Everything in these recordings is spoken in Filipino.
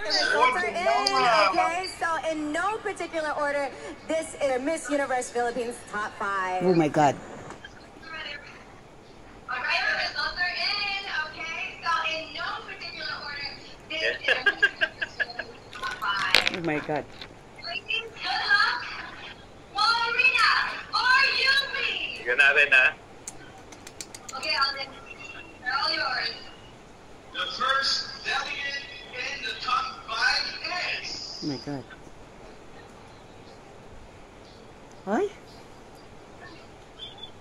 Results are in. Okay, so in no particular order, this is Miss Universe Philippines top 5. Oh my God. Alright, the results are in. Okay, so in no particular order, this is Miss Universe Philippines top 5. Oh my God. Ladies, good luck. Marina or Yumi? Sige na rin, ha? Okay, Alden. They're all yours. The first delegate in the top 5 is... Oh my God. Ay?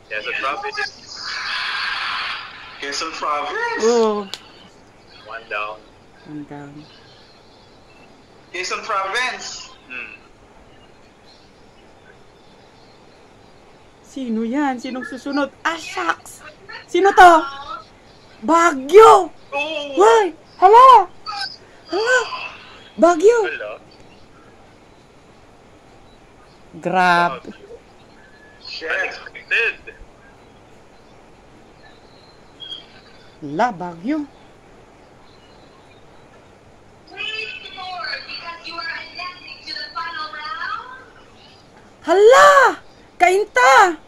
Quezon Province. Quezon Province. Oh. One down. One down. Quezon Province. Sino yan? Sinong susunod? Ah, shucks! Sino to? Baguio! Oh! Why? Hala! Hala! Baguio! Hello? Grabe. Unexpected. Hala, Baguio. Please board because you are advancing to the final round. Hala! Kainta!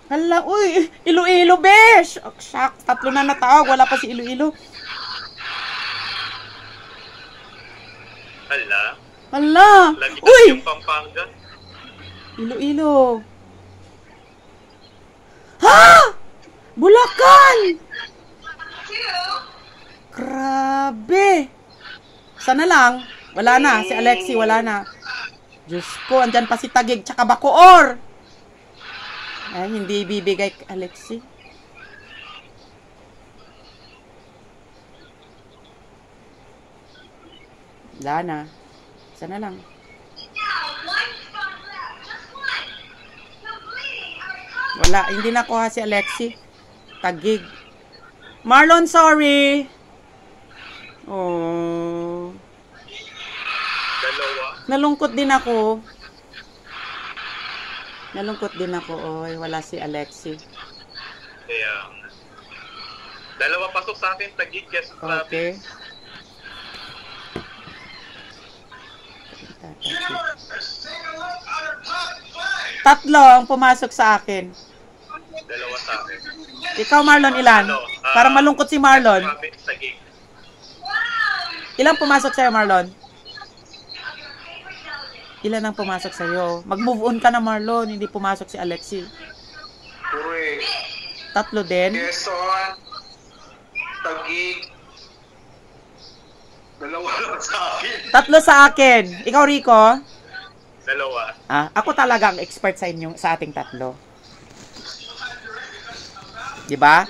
Hala, uy! Iloilo, besh! Oh, shucks, 3 na natawag. Wala pa si Iloilo. Hala? Hala! Lagi Uy! yung Pampanga. Iloilo. Ha! Bulacan! Grabe! Sana lang. Wala na. Si Alexi, wala na. Diyos ko, andyan pa si Taguig tsaka Bacoor. Ay, hindi bibigay kay Alexi. Wala na. Sana lang. Wala, hindi nakuha si Alexi. Taguig. Marlon, sorry. Oh. Dalawa. Nalungkot din ako. Nalungkot din ako. Oy, wala si Alexi. Kaya, dalawa pasok sa akin, Taguig, Quezon Okay. Province. Universe, take a look at our top 5. 3 ang pumasok sa akin. Dalawa sa akin. Ikaw, Marlon, ilan? Para malungkot si Marlon. Province, Taguig. Ilang pumasok sa'yo, Marlon? Ilan ang pumasok sa'yo? Mag-move on ka na, Marlon. Hindi pumasok si Alexi. Correct. 3 din? Quezon, Taguig. Dalawa lang sa akin. 3 sa akin. Ikaw, Rico? Dalawa. Ah, ako talaga ang expert sa inyo, sa ating 3. Diba?